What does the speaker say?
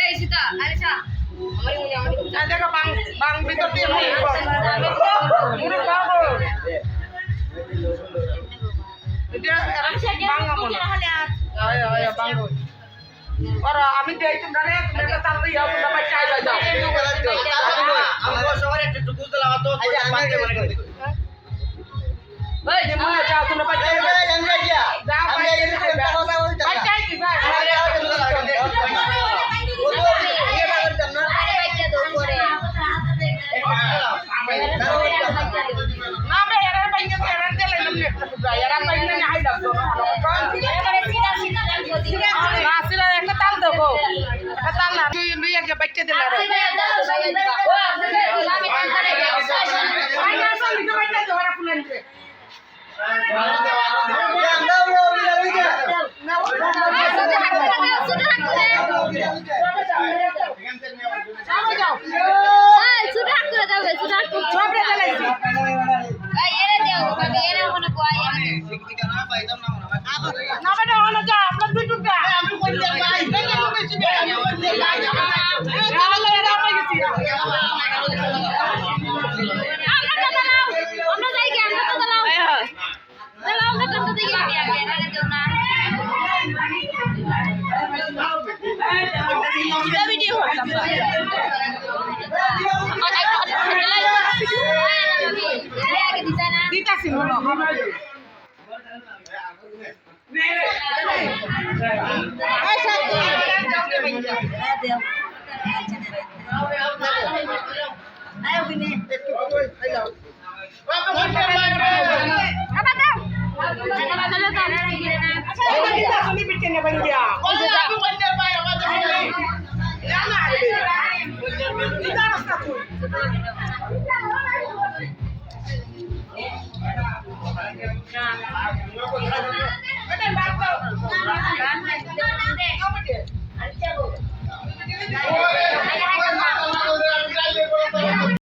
এই সীতা আলিশা দেখো বাং ভিতর দিয়ে মুড়ি খাবো এটা বাংলা মনে হয় বাংলা और আমি দেই তোমরা রে এটা তার দিয়ে তোমরা বাচ্চা আইবা যাও আমগো সবার একটু বুঝতে লাগা তো ভাই মনে যাও তোমরা বাচ্চা আইবা আমরা গিয়া যাও বাচ্চা আইতি ভাই না ভাই এরা বাইকে এরা দিলে নমনে একটা এরা বাইকে না হাইডা তো না সিলা একটা তাল দেবো একটা তাল না তুই লই একটা বাচ্চা দিলা রে না বেটা হলো যা আমরা দুই টুকা আমি কই দিই ভাই দেখে তো বেশি দিতাছি হলো